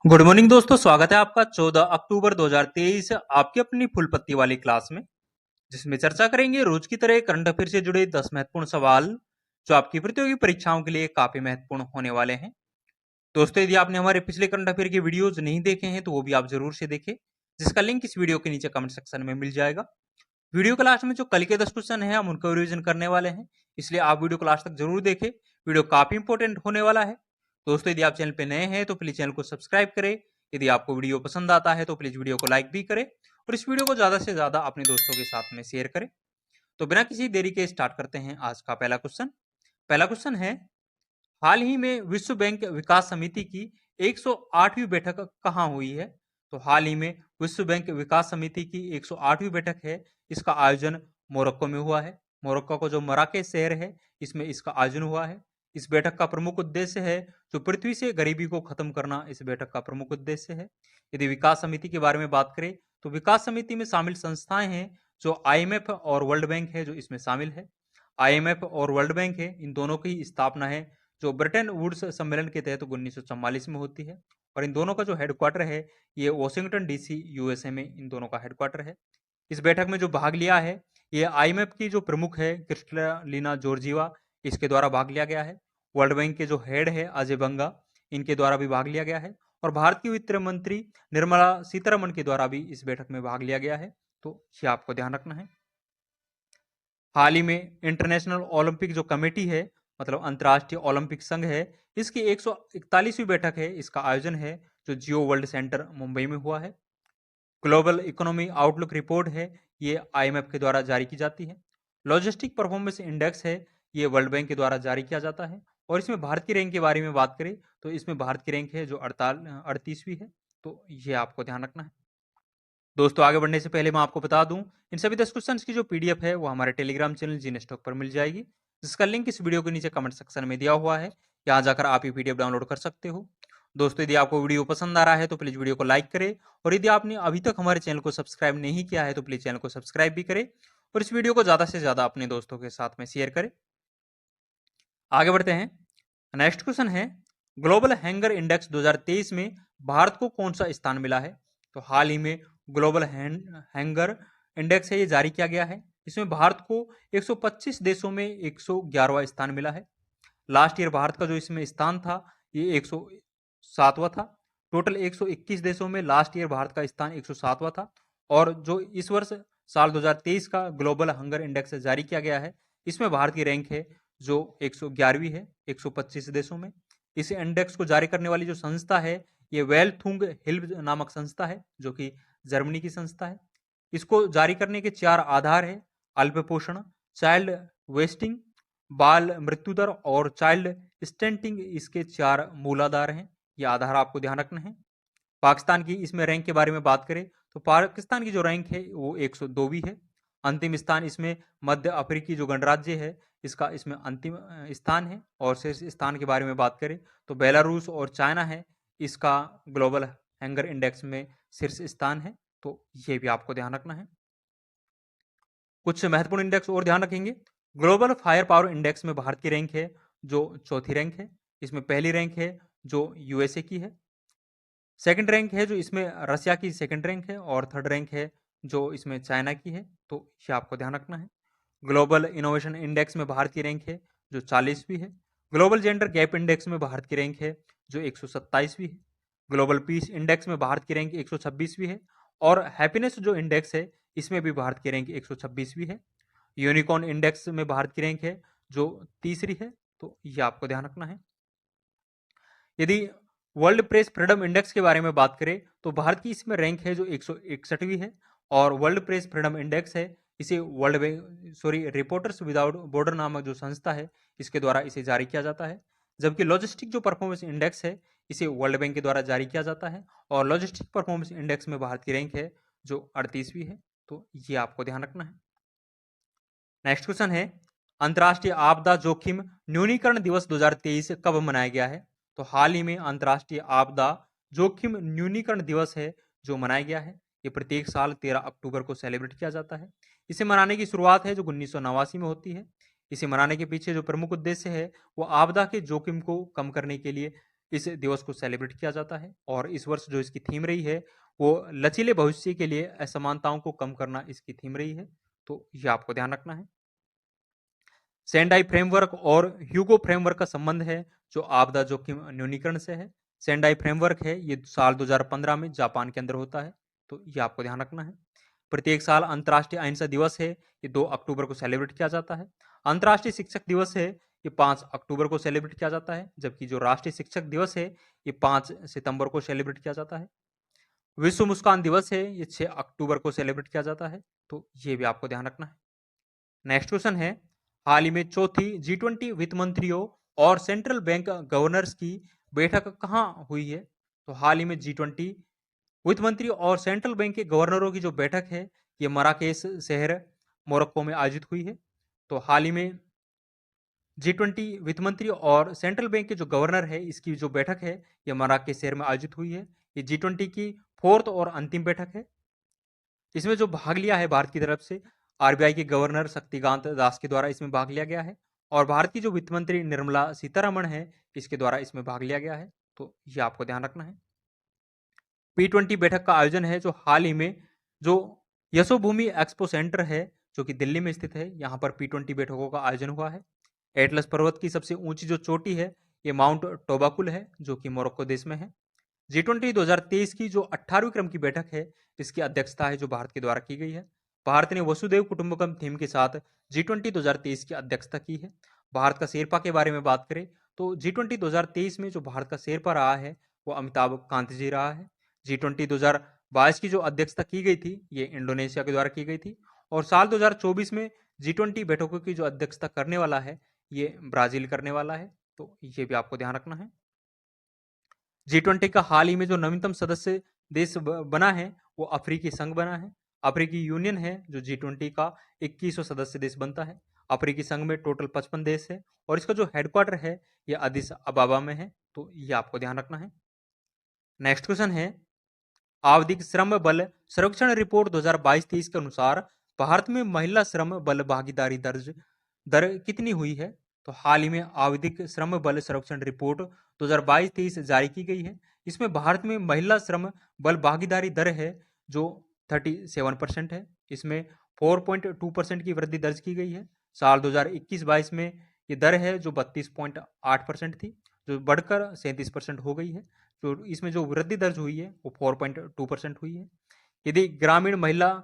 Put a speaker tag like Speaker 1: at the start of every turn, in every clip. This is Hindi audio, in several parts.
Speaker 1: गुड मॉर्निंग दोस्तों, स्वागत है आपका 14 अक्टूबर 2023 आपकी अपनी फुल पत्ती वाली क्लास में, जिसमें चर्चा करेंगे रोज की तरह करंट अफेयर से जुड़े 10 महत्वपूर्ण सवाल जो आपकी प्रतियोगी परीक्षाओं के लिए काफी महत्वपूर्ण होने वाले हैं। दोस्तों, यदि आपने हमारे पिछले करंट अफेयर के वीडियोज नहीं देखे हैं तो वो भी आप जरूर से देखें, जिसका लिंक इस वीडियो के नीचे कमेंट सेक्शन में मिल जाएगा। वीडियो के लास्ट में जो कल के 10 क्वेश्चन है हम उनका रिवीजन करने वाले हैं, इसलिए आप वीडियो को लास्ट तक जरूर देखें। वीडियो काफी इंपॉर्टेंट होने वाला है। दोस्तों, यदि आप चैनल पे नए हैं तो प्लीज चैनल को सब्सक्राइब करें। यदि आपको वीडियो पसंद आता है तो प्लीज वीडियो को लाइक भी करें और इस वीडियो को ज्यादा से ज्यादा अपने दोस्तों के साथ में शेयर करें। तो बिना किसी देरी के स्टार्ट करते हैं आज का पहला क्वेश्चन। पहला क्वेश्चन है, हाल ही में विश्व बैंक विकास समिति की 108वीं बैठक कहाँ हुई है? तो हाल ही में विश्व बैंक विकास समिति की 108वीं बैठक है, इसका आयोजन मोरक्को में हुआ है। मोरक्को का जो मराकेश शहर है, इसमें इसका आयोजन हुआ है। इस बैठक का प्रमुख उद्देश्य है जो पृथ्वी से गरीबी को खत्म करना, इस बैठक का प्रमुख उद्देश्य है। यदि विकास समिति के बारे में बात करें तो विकास समिति में शामिल संस्थाएं हैं जो आईएमएफ और वर्ल्ड बैंक है, जो इसमें शामिल है। आईएमएफ और वर्ल्ड बैंक है, इन दोनों की स्थापना है जो ब्रिटेन वुड्स सम्मेलन के तहत 1944 में होती है, और इन दोनों का जो हेडक्वार्टर है ये वॉशिंगटन डीसी यूएसए में इन दोनों का हेडक्वार्टर है। इस बैठक में जो भाग लिया है ये आईएमएफ की जो प्रमुख है क्रिस्टलिना जॉर्जिवा, इसके द्वारा भाग लिया गया है। वर्ल्ड बैंक के जो हेड है अजय बंगा, इनके द्वारा भी भाग लिया गया है, और भारत की वित्त मंत्री निर्मला सीतारमण के द्वारा भी इस बैठक में भाग लिया गया है। तो ये आपको ध्यान रखना है। हाल ही में इंटरनेशनल ओलंपिक जो कमेटी है, मतलब अंतर्राष्ट्रीय ओलंपिक संघ है, इसकी 141वीं बैठक है, इसका आयोजन है जो जियो वर्ल्ड सेंटर मुंबई में हुआ है। ग्लोबल इकोनॉमी आउटलुक रिपोर्ट है, ये आईएमएफ के द्वारा जारी की जाती है। लॉजिस्टिक परफॉर्मेंस इंडेक्स है, ये वर्ल्ड बैंक के द्वारा जारी किया जाता है, और इसमें भारत की रैंक के बारे में बात करें तो इसमें भारत की रैंक है जो 38वीं है। तो ये आपको ध्यान रखना है। दोस्तों, आगे बढ़ने से पहले मैं आपको बता दूं, इन सभी 10 क्वेश्चंस की जो पीडीएफ है वो हमारे टेलीग्राम चैनल जीने स्टॉक पर मिल जाएगी, जिसका लिंक इस वीडियो के नीचे कमेंट सेक्शन में दिया हुआ है। यहाँ जाकर आप ये पीडीएफ डाउनलोड कर सकते हो। दोस्तों, यदि आपको वीडियो पसंद आ रहा है तो प्लीज वीडियो को लाइक करें, और यदि आपने अभी तक हमारे चैनल को सब्सक्राइब नहीं किया है तो प्लीज चैनल को सब्सक्राइब भी करें, और इस वीडियो को ज्यादा से ज्यादा अपने दोस्तों के साथ में शेयर करें। आगे बढ़ते हैं। नेक्स्ट क्वेश्चन है, ग्लोबल हैंगर इंडेक्स 2023 में भारत को कौन सा स्थान मिला है? तो हाल ही में ग्लोबल हैंगर इंडेक्स है, ये जारी किया गया है। इसमें भारत को 125 देशों में 111वां स्थान मिला है। लास्ट ईयर भारत का जो इसमें स्थान था ये 107वां था। टोटल 121 देशों में लास्ट ईयर भारत का स्थान 107वां था, और जो इस वर्ष साल 2023 का ग्लोबल हंगर इंडेक्स जारी किया गया है, इसमें भारत की रैंक है जो 111वीं है 125 देशों में। इस इंडेक्स को जारी करने वाली जो संस्था है ये वेलथुंग हिल्ब नामक संस्था है, जो कि जर्मनी की संस्था है। इसको जारी करने के 4 आधार है, अल्प पोषण, चाइल्ड वेस्टिंग, बाल मृत्यु दर और चाइल्ड स्टेंटिंग, इसके 4 मूलाधार हैं। ये आधार आपको ध्यान रखना है। पाकिस्तान की इसमें रैंक के बारे में बात करें तो पाकिस्तान की जो रैंक है वो 102वीं है। अंतिम स्थान इसमें मध्य अफ्रीकी जो गणराज्य है, इसका इसमें अंतिम स्थान है। और शीर्ष स्थान के बारे में बात करें तो बेलारूस और चाइना है, इसका ग्लोबल हैंगर इंडेक्स में शीर्ष स्थान है। तो ये भी आपको ध्यान रखना है। कुछ महत्वपूर्ण इंडेक्स और ध्यान रखेंगे। ग्लोबल फायर पावर इंडेक्स में भारत की रैंक है जो चौथी रैंक है। इसमें पहली रैंक है जो यूएसए की है, सेकंड रैंक है जो इसमें रसिया की सेकंड रैंक है, और थर्ड रैंक है जो इसमें चाइना की है। तो ये आपको ध्यान रखना है। ग्लोबल इनोवेशन इंडेक्स में भारत की रैंक है जो 40वीं है। ग्लोबल जेंडर गैप इंडेक्स में भारत की रैंक है जो 127वीं है। ग्लोबल पीस इंडेक्स में भारत की रैंक 126वीं है, और हैप्पीनेस जो इंडेक्स है इसमें भी भारत की रैंक 126वीं है। यूनिकॉर्न इंडेक्स में भारत की रैंक है जो तीसरी है। तो ये आपको ध्यान रखना है। यदि वर्ल्ड प्रेस फ्रीडम इंडेक्स के बारे में बात करें तो भारत की इसमें रैंक है जो 161वीं है, और वर्ल्ड प्रेस फ्रीडम इंडेक्स है इसे रिपोर्टर्स विदाउट बॉर्डर नामक जो संस्था है इसके द्वारा इसे जारी किया जाता है। जबकि लॉजिस्टिक जो परफॉर्मेंस इंडेक्स है इसे वर्ल्ड बैंक के द्वारा जारी किया जाता है, और लॉजिस्टिक परफॉर्मेंस इंडेक्स में भारत की रैंक है जो 38वीं है। तो ये आपको ध्यान रखना है। नेक्स्ट क्वेश्चन है, अंतर्राष्ट्रीय आपदा जोखिम न्यूनीकरण दिवस 2023 कब मनाया गया है? तो हाल ही में अंतर्राष्ट्रीय आपदा जोखिम न्यूनीकरण दिवस है जो मनाया गया है। ये प्रत्येक साल 13 अक्टूबर को सेलिब्रेट किया जाता है। इसे मनाने की शुरुआत है जो 1989 में होती है। इसे मनाने के पीछे जो प्रमुख उद्देश्य है वो आपदा के जोखिम को कम करने के लिए इस दिवस को सेलिब्रेट किया जाता है। और इस वर्ष जो इसकी थीम रही है वो लचीले भविष्य के लिए असमानताओं को कम करना इसकी थीम रही है, तो ये आपको ध्यान रखना है। सेंडाई फ्रेमवर्क और ह्यूगो फ्रेमवर्क का संबंध है जो आपदा जोखिम न्यूनीकरण से है। सेंडाई फ्रेमवर्क है ये साल 2015 में जापान के अंदर होता है, तो ये आपको ध्यान रखना है। प्रत्येक साल अंतर्राष्ट्रीय अहिंसा दिवस है, ये 2 अक्टूबर को सेलिब्रेट किया जाता है। अंतर्राष्ट्रीय शिक्षक दिवस है, ये 5 अक्टूबर को सेलिब्रेट किया जाता है, जबकि जो राष्ट्रीय शिक्षक दिवस है ये 5 सितंबर को सेलिब्रेट किया जाता है। विश्व मुस्कान दिवस है, ये 6 अक्टूबर को सेलिब्रेट किया जाता है, तो ये भी आपको ध्यान रखना है। नेक्स्ट क्वेश्चन है, हाल ही में चौथी G20 वित्त मंत्रियों और सेंट्रल बैंक गवर्नर्स की बैठक कहाँ हुई है? तो हाल ही में G20 वित्त मंत्री और सेंट्रल बैंक के गवर्नरों की जो बैठक है ये मराकेश शहर मोरक्को में आयोजित हुई है। तो हाल ही में G20 वित्त मंत्री और सेंट्रल बैंक के जो गवर्नर है इसकी जो बैठक है ये मराकेश शहर में आयोजित हुई है। ये G20 की 4th और अंतिम बैठक है। इसमें जो भाग लिया है भारत की तरफ से आरबीआई के गवर्नर शक्तिकांत दास के द्वारा इसमें भाग लिया गया है, और भारत की जो वित्त मंत्री निर्मला सीतारमण है इसके द्वारा इसमें भाग लिया गया है, तो ये आपको ध्यान रखना है। P20 बैठक का आयोजन है जो हाल ही में जो यशोभूमि एक्सपो सेंटर है जो कि दिल्ली में स्थित है, यहाँ पर P20 बैठकों का आयोजन हुआ है। एटलस पर्वत की सबसे ऊंची जो चोटी है ये माउंट टोबाकुल है जो कि मोरक्को देश में है। G20 2023 की जो 18वीं क्रम की बैठक है इसकी अध्यक्षता है जो भारत के द्वारा की गई है। भारत ने वसुधैव कुटुंबकम थीम के साथ G20 2023 की अध्यक्षता की है। भारत का शेरपा के बारे में बात करें तो G20 2023 में जो भारत का शेरपा रहा है वो अमिताभ कांत जी रहा है। G20 2022 की जो अध्यक्षता की गई थी ये इंडोनेशिया के द्वारा की गई थी, और साल 2024 में G20 बैठकों की जो अध्यक्षता करने वाला है ये ब्राजील करने वाला है, तो ये भी आपको ध्यान रखना है। G20 का हाल ही में जो नवीनतम सदस्य देश बना है वो अफ्रीकी संघ बना है। अफ्रीकी यूनियन है जो G20 का 21वां सदस्य देश बनता है। अफ्रीकी संघ में टोटल 55 देश है और इसका जो हेडक्वार्टर है ये अदिस अबाबा में है, तो ये आपको ध्यान रखना है। नेक्स्ट क्वेश्चन है, आवधिक श्रम बल सर्वेक्षण रिपोर्ट 2022-23 के अनुसार भारत में महिला श्रम बल भागीदारी दर कितनी हुई है? तो हाल ही में आवधिक श्रम बल सर्वेक्षण रिपोर्ट 2022-23 जारी की गई है। इसमें भारत में महिला श्रम बल भागीदारी दर है जो 37% है। इसमें 4.2% की वृद्धि दर्ज की गई है। साल 2021-22 में ये दर है जो 32.8% थी, जो बढ़कर 37% हो गई है। तो इसमें जो वृद्धि दर्ज हुई है वो 4.2% हुई है। यदि ग्रामीण महिला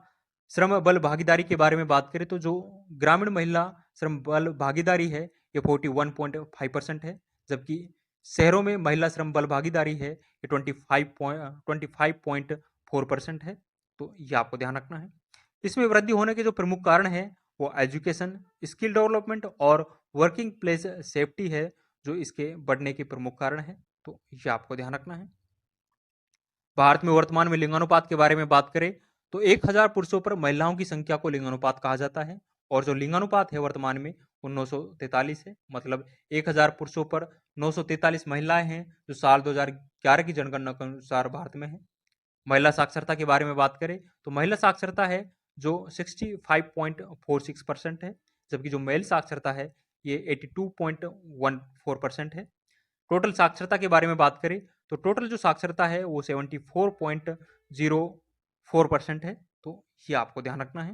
Speaker 1: श्रम बल भागीदारी के बारे में बात करें तो जो ग्रामीण महिला श्रम बल भागीदारी है ये 41.5% है, जबकि शहरों में महिला श्रम बल भागीदारी है ये 25.4% है, तो ये आपको ध्यान रखना है। इसमें वृद्धि होने के जो प्रमुख कारण है वो एजुकेशन, स्किल डेवलपमेंट और वर्किंग प्लेस सेफ्टी है जो इसके बढ़ने के प्रमुख कारण है, तो ये आपको ध्यान रखना है। भारत में वर्तमान में लिंगानुपात के बारे में बात करें तो 1000 पुरुषों पर महिलाओं की संख्या को लिंगानुपात कहा जाता है, और जो लिंगानुपात है वर्तमान में वो 943 है। मतलब 1000 पुरुषों पर 943 महिलाएं हैं जो साल 2011 की जनगणना के अनुसार भारत में है। महिला साक्षरता के बारे में बात करें तो महिला साक्षरता है जो 65.46% है, जबकि जो मेल साक्षरता है ये 82.14% है। टोटल साक्षरता के बारे में बात करें तो टोटल जो साक्षरता है वो 74.04% है, तो ये आपको ध्यान रखना है।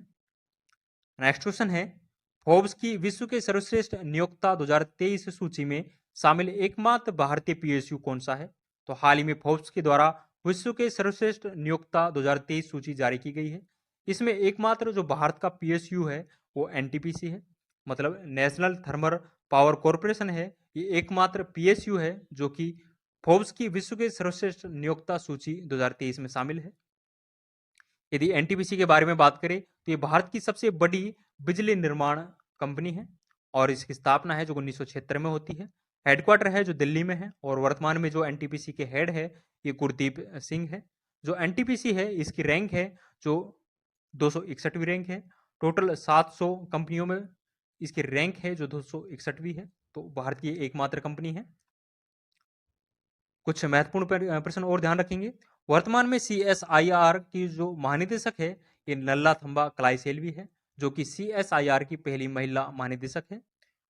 Speaker 1: नेक्स्ट क्वेश्चन है, फोर्ब्स की विश्व के सर्वश्रेष्ठ नियोक्ता 2023 सूची में शामिल एकमात्र भारतीय पीएसयू कौन सा है? तो हाल ही में फोर्ब्स के द्वारा विश्व के सर्वश्रेष्ठ नियोक्ता 2023 सूची जारी की गई है। इसमें एकमात्र जो भारत का पीएसयू है वो एनटीपीसी है, मतलब नेशनल थर्मल पावर कॉरपोरेशन है। ये एकमात्र पीएसयू है जो कि फोर्ब्स की विश्व के सर्वश्रेष्ठ नियोक्ता सूची 2023 में शामिल है। यदि एनटीपीसी के बारे में बात करें तो ये भारत की सबसे बड़ी बिजली निर्माण कंपनी है, और इसकी स्थापना है जो 1976 में होती है। हेडक्वार्टर है जो दिल्ली में है, और वर्तमान में जो एनटीपीसी के हेड है ये गुरदीप सिंह है। जो एनटीपीसी है इसकी रैंक है जो 261वीं रैंक है। टोटल 700 कंपनियों में इसकी रैंक है जो 261वीं है, तो भारत की एकमात्र कंपनी है। कुछ महत्वपूर्ण प्रश्न और ध्यान रखेंगे। वर्तमान में CSIR की जो महानिदेशक है ये नल्ला थंबा कलाईसेल्वी है, जो कि CSIR की पहली महिला महानिदेशक है।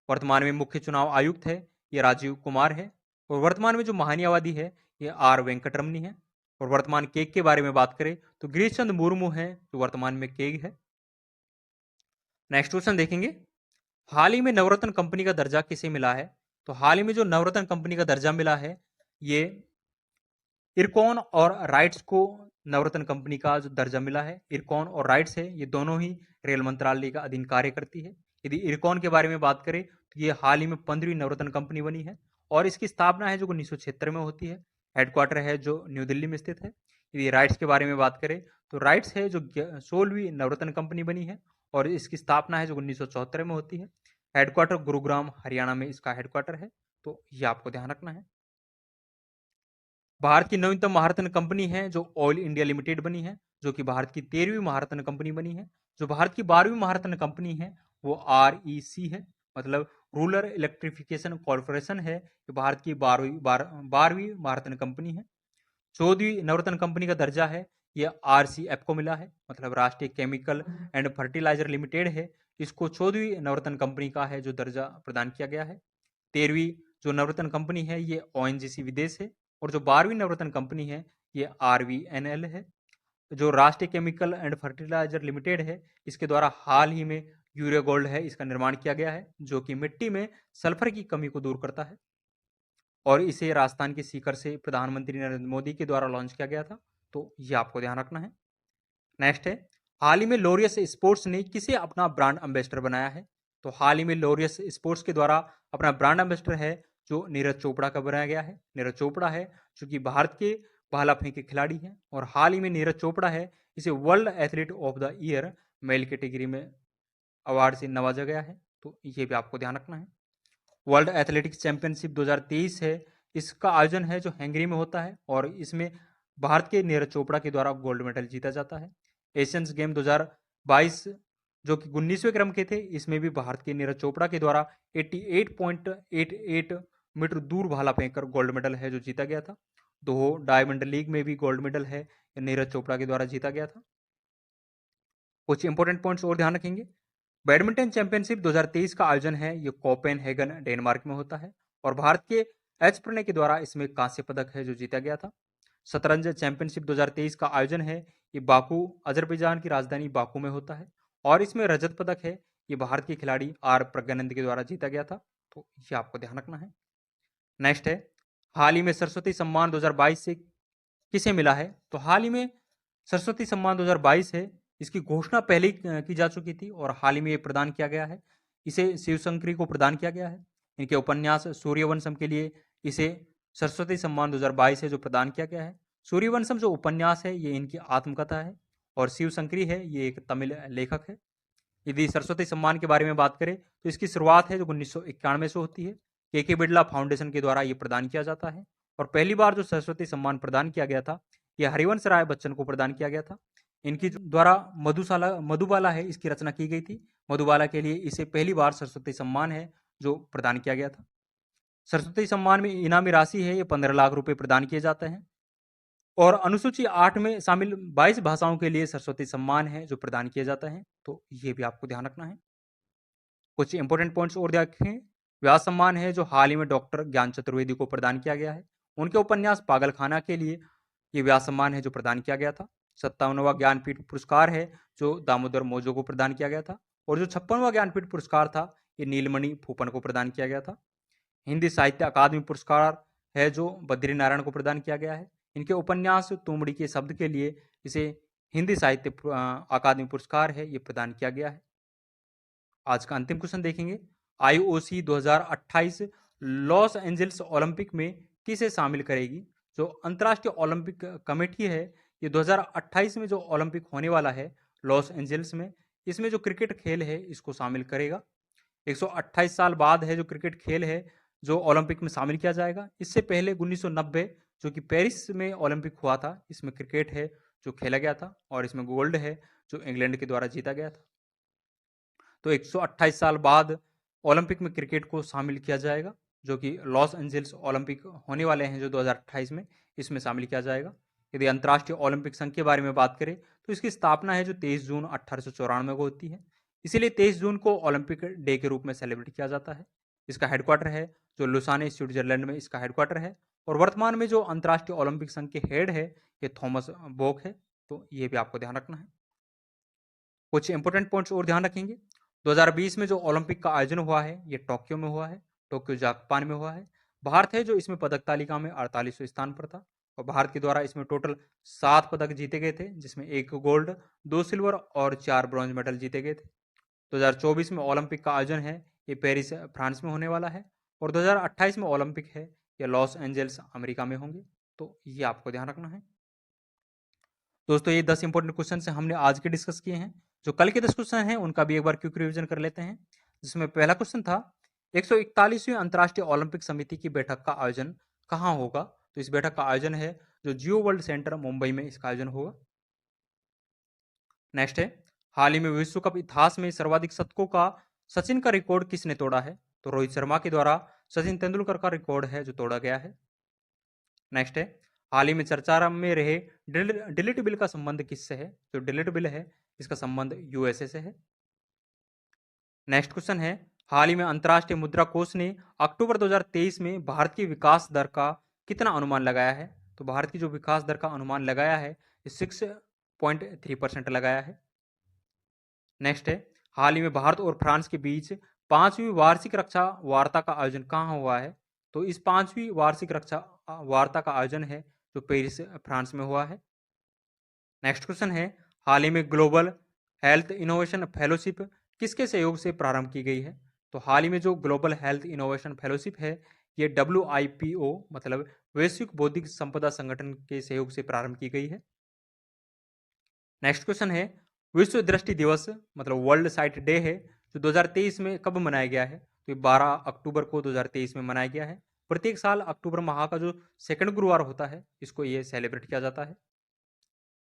Speaker 1: वर्तमान में मुख्य चुनाव आयुक्त है ये राजीव कुमार है। और वर्तमान में जो महान्यावादी है ये आर वेंकटरमनी है। और वर्तमान केग के बारे में बात करें तो गिरीश चंद्र मुर्मू है जो वर्तमान में केग है। नेक्स्ट क्वेश्चन देखेंगे, हाल ही में नवरत्न कंपनी का दर्जा किसे मिला है? तो हाल ही में जो नवरत्न कंपनी का दर्जा मिला है ये इरकॉन और राइट्स को नवरत्न कंपनी का जो दर्जा मिला है, इरकॉन और राइट्स है, ये दोनों ही रेल मंत्रालय का अधीन कार्य करती है। यदि इरकॉन के बारे में बात करें तो ये हाल ही में 15वीं नवरत्न कंपनी बनी है और इसकी स्थापना है जो 1976 में होती है। हेडक्वार्टर है जो न्यू दिल्ली में स्थित है। यदि राइट्स के बारे में बात करें तो राइट्स है जो 16वीं नवरत्न कंपनी बनी है और इसकी स्थापना है जो 1974 में होती है। हेडक्वार्टर गुरुग्राम हरियाणा में इसका हेडक्वार्टर है, तो ये आपको ध्यान रखना है। भारत की नवीनतम महारत्न कंपनी है जो ऑयल इंडिया लिमिटेड बनी है, जो कि भारत की 13वीं महारत्न कंपनी बनी है। जो भारत की 12वीं महारत्न कंपनी है वो REC है, मतलब रूरल इलेक्ट्रिफिकेशन कॉर्पोरेशन है। ये भारत की 12वीं महारत्न कंपनी है। 14वीं नवरत्न कंपनी का दर्जा है ये RCF को मिला है, मतलब राष्ट्रीय केमिकल एंड फर्टिलाइजर लिमिटेड है, इसको 14वीं नवरत्न कंपनी का है जो दर्जा प्रदान किया गया है। 13वीं जो नवरत्न कंपनी है ये ONGC विदेश है और जो 12वीं नवरत्न कंपनी है ये RVNL है। जो राष्ट्रीय केमिकल एंड फर्टिलाइजर लिमिटेड है इसके द्वारा हाल ही में यूरिया गोल्ड है इसका निर्माण किया गया है, जो कि मिट्टी में सल्फर की कमी को दूर करता है और इसे राजस्थान के सीकर से प्रधानमंत्री नरेंद्र मोदी के द्वारा लॉन्च किया गया था, तो ये आपको ध्यान रखना है। नेक्स्ट है, हाल ही में लोरियस स्पोर्ट्स ने किसे अपना ब्रांड एम्बेसडर बनाया है? तो हाल ही में लोरियस स्पोर्ट्स के द्वारा अपना ब्रांड एम्बेसडर है जो नीरज चोपड़ा का बनाया गया है। नीरज चोपड़ा है जो कि भारत के भाला फेंक के खिलाड़ी हैं और हाल ही में नीरज चोपड़ा है इसे world athlete of the year male category में अवार्ड से नवाजा गया है, तो ये भी आपको ध्यान रखना है। वर्ल्ड एथलेटिक्स चैंपियनशिप 2023 है, इसका आयोजन है जो हंगरी में होता है और इसमें भारत के नीरज चोपड़ा के द्वारा गोल्ड मेडल जीता जाता है। एशियंस गेम 2022 जो कि 19वें क्रम के थे, इसमें भी भारत के नीरज चोपड़ा के द्वारा 88.88 मीटर दूर भाला फेंककर गोल्ड मेडल है जो जीता गया था। दो डायमंड लीग में भी गोल्ड मेडल है नीरज चोपड़ा के द्वारा जीता गया था। कुछ इंपॉर्टेंट पॉइंट्स और ध्यान रखेंगे, बैडमिंटन चैंपियनशिप 2023 का आयोजन है ये कोपेनहेगन डेनमार्क में होता है और भारत के एच प्रणय के द्वारा इसमें कांस्य पदक है जो जीता गया था। शतरंज चैंपियनशिप 2023 का आयोजन है ये बाकू अजरबैजान की राजधानी बाकू में होता है और इसमें रजत पदक है ये भारत के खिलाड़ी R प्रज्ञानंद के द्वारा जीता गया था, तो ये आपको ध्यान रखना है। नेक्स्ट है, हाल ही में सरस्वती सम्मान 2022 से किसे मिला है? तो हाल ही में सरस्वती सम्मान 2022 है, इसकी घोषणा पहले ही की जा चुकी थी और हाल ही में ये प्रदान किया गया है। इसे शिवशंकरी को प्रदान किया गया है। इनके उपन्यास सूर्यवंशम के लिए इसे सरस्वती सम्मान 2022 है जो प्रदान किया गया है। सूर्यवंशम जो उपन्यास है ये इनकी आत्मकथा है और शिवशंकरी है ये एक तमिल लेखक है। यदि सरस्वती सम्मान के बारे में बात करें तो इसकी शुरुआत है जो 1991 से होती है। के बिरला फाउंडेशन के द्वारा ये प्रदान किया जाता है और पहली बार जो सरस्वती सम्मान प्रदान किया गया था ये हरिवंश राय बच्चन को प्रदान किया गया था। इनकी द्वारा मधुबाला है इसकी रचना की गई थी। मधुबाला के लिए इसे पहली बार सरस्वती सम्मान है जो प्रदान किया गया था। सरस्वती सम्मान में इनामी राशि है ये 15 लाख रुपए प्रदान किए जाते हैं और अनुसूची 8 में शामिल 22 भाषाओं के लिए सरस्वती सम्मान है जो प्रदान किए जाते हैं, तो ये भी आपको ध्यान रखना है। कुछ इंपॉर्टेंट पॉइंट्स और देखें, व्यास सम्मान है जो हाल ही में डॉक्टर ज्ञान चतुर्वेदी को प्रदान किया गया है। उनके उपन्यास पागलखाना के लिए ये व्यास सम्मान है जो प्रदान किया गया था। 57वां ज्ञानपीठ पुरस्कार है जो दामोदर मौजो को प्रदान किया गया था और जो 56वां ज्ञानपीठ पुरस्कार था ये नीलमणि फूपन को प्रदान किया गया था। हिंदी साहित्य अकादमी पुरस्कार है जो बद्री नारायण को प्रदान किया गया है। इनके उपन्यास तुमड़ी के शब्द के लिए इसे हिंदी साहित्य अकादमी पुरस्कार है ये प्रदान किया गया है। आज का अंतिम क्वेश्चन देखेंगे, IOC 2028 लॉस एंजल्स ओलंपिक में किसे शामिल करेगी? जो अंतर्राष्ट्रीय ओलंपिक कमेटी है ये 2028 में जो ओलंपिक होने वाला है लॉस एंजल्स में, इसमें जो क्रिकेट खेल है इसको शामिल करेगा। 128 साल बाद है जो क्रिकेट खेल है जो ओलंपिक में शामिल किया जाएगा। इससे पहले 1990 जो कि पेरिस में ओलंपिक हुआ था, इसमें क्रिकेट है जो खेला गया था और इसमें गोल्ड है जो इंग्लैंड के द्वारा जीता गया था। तो 128 साल बाद ओलंपिक में क्रिकेट को शामिल किया जाएगा, जो कि लॉस एंजल्स ओलंपिक होने वाले हैं जो 2028 में, इसमें शामिल किया जाएगा। यदि अंतर्राष्ट्रीय ओलंपिक संघ के बारे में बात करें तो इसकी स्थापना है जो 23 जून 1894 को होती है। इसीलिए 23 जून को ओलंपिक डे के रूप में सेलिब्रेट किया जाता है। इसका हेडक्वार्टर है जो लुसाने स्विट्जरलैंड में इसका हेडक्वार्टर है। और वर्तमान में जो अंतर्राष्ट्रीय ओलंपिक संघ के हेड है ये थॉमस बोक है। तो ये भी आपको ध्यान रखना है। कुछ इंपोर्टेंट पॉइंट्स और ध्यान रखेंगे। 2020 में जो ओलंपिक का आयोजन हुआ है ये टोक्यो में हुआ है। टोक्यो जापान में हुआ है। भारत है जो इसमें पदक तालिका में 48वें स्थान पर था। और भारत के द्वारा इसमें टोटल 7 पदक जीते गए थे, जिसमें 1 गोल्ड, 2 सिल्वर और 4 ब्रॉन्ज मेडल जीते गए थे। 2024 में ओलंपिक का आयोजन है ये पेरिस फ्रांस में होने वाला है। और 2028 में ओलंपिक है ये लॉस एंजल्स अमेरिका में होंगे। तो ये आपको ध्यान रखना है। दोस्तों ये 10 इंपॉर्टेंट क्वेश्चन से हमने आज के डिस्कस किए हैं। जो कल के 10 क्वेश्चन हैं उनका भी एक बार क्विक रिवीजन कर लेते हैं। जिसमें पहला क्वेश्चन था 141वीं अंतर्राष्ट्रीय ओलंपिक समिति की बैठक का आयोजन कहाँ होगा। तो इस बैठक का आयोजन है जो जियो वर्ल्ड सेंटर मुंबई में इसका आयोजन होगा। नेक्स्ट है हाल ही में विश्व कप इतिहास में सर्वाधिक शतकों का सचिन का रिकॉर्ड किसने तोड़ा है। तो रोहित शर्मा के द्वारा सचिन तेंदुलकर का रिकॉर्ड है जो तोड़ा गया है। नेक्स्ट है हाल ही में चर्चा में रहे डिलीट बिल का संबंध किससे है। जो डिलीट बिल है इसका संबंध यूएसए से है। नेक्स्ट क्वेश्चन है हाल ही में अंतर्राष्ट्रीय मुद्रा कोष ने अक्टूबर 2023 में भारत की विकास दर का कितना अनुमान लगाया है। तो भारत की जो विकास दर का अनुमान लगाया है 6.3% लगाया है। नेक्स्ट है हाल ही में भारत और फ्रांस के बीच 5वीं वार्षिक रक्षा वार्ता का आयोजन कहाँ हुआ है। तो इस 5वीं वार्षिक रक्षा वार्ता का आयोजन है जो पेरिस फ्रांस में हुआ है। नेक्स्ट क्वेश्चन है हाल ही में ग्लोबल हेल्थ इनोवेशन फेलोशिप किसके सहयोग से प्रारंभ की गई है। तो हाल ही में जो ग्लोबल हेल्थ इनोवेशन फेलोशिप है ये WIPO मतलब वैश्विक बौद्धिक संपदा संगठन के सहयोग से प्रारंभ की गई है। नेक्स्ट क्वेश्चन है विश्व दृष्टि दिवस मतलब वर्ल्ड साइट डे है जो 2023 में कब मनाया गया है। तो ये 12 अक्टूबर को 2023 में मनाया गया है। प्रत्येक साल अक्टूबर माह का जो सेकंड गुरुवार होता है इसको ये सेलिब्रेट किया जाता है।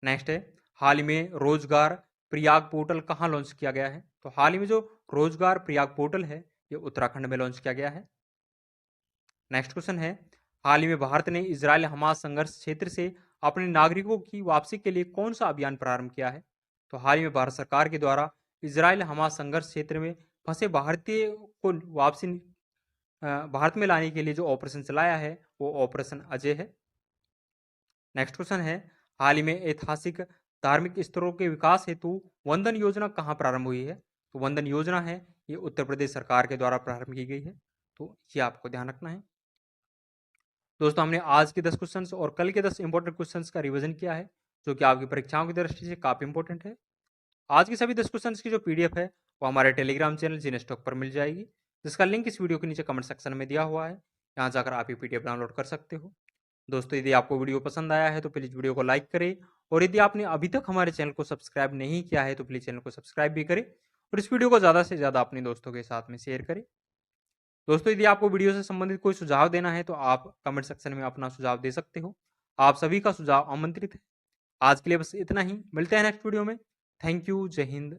Speaker 1: नेक्स्ट है हाल ही में रोजगार प्रयाग पोर्टल कहाँ लॉन्च किया गया है। तो हाल ही में जो रोजगार प्रयाग पोर्टल है ये उत्तराखंड में लॉन्च किया गया है। नेक्स्ट क्वेश्चन है हाल ही में भारत ने इजराइल हमास संघर्ष क्षेत्र से अपने नागरिकों की वापसी के लिए कौन सा अभियान प्रारंभ किया है। तो हाल ही में भारत सरकार के द्वारा इजराइल हमास संघर्ष क्षेत्र में फंसे भारतीय को वापसी भारत में लाने के लिए जो ऑपरेशन चलाया है वो ऑपरेशन अजय है। नेक्स्ट क्वेश्चन है हाल ही में ऐतिहासिक धार्मिक स्थलों के विकास हेतु वंदन योजना कहाँ प्रारंभ हुई है। तो वंदन योजना है ये उत्तर प्रदेश सरकार के द्वारा प्रारंभ की गई है। तो ये आपको ध्यान रखना है। दोस्तों हमने आज के 10 क्वेश्चंस और कल के 10 इंपॉर्टेंट क्वेश्चंस का रिवीजन किया है जो कि आपकी परीक्षाओं की दृष्टि से काफी इंपॉर्टेंट है। आज की सभी 10 क्वेश्चंस की जो PDF है वो हमारे टेलीग्राम चैनल जीनेस्टॉक पर मिल जाएगी, जिसका लिंक इस वीडियो के नीचे कमेंट सेक्शन में दिया हुआ है। यहाँ जाकर आप ये PDF डाउनलोड कर सकते हो। दोस्तों यदि आपको वीडियो पसंद आया है तो प्लीज़ वीडियो को लाइक करें, और यदि आपने अभी तक हमारे चैनल को सब्सक्राइब नहीं किया है तो प्लीज़ चैनल को सब्सक्राइब भी करें, और इस वीडियो को ज़्यादा से ज़्यादा अपने दोस्तों के साथ में शेयर करें। दोस्तों यदि आपको वीडियो से संबंधित कोई सुझाव देना है तो आप कमेंट सेक्शन में अपना सुझाव दे सकते हो। आप सभी का सुझाव आमंत्रित है। आज के लिए बस इतना ही, मिलते हैं नेक्स्ट वीडियो में। थैंक यू, जय हिंद।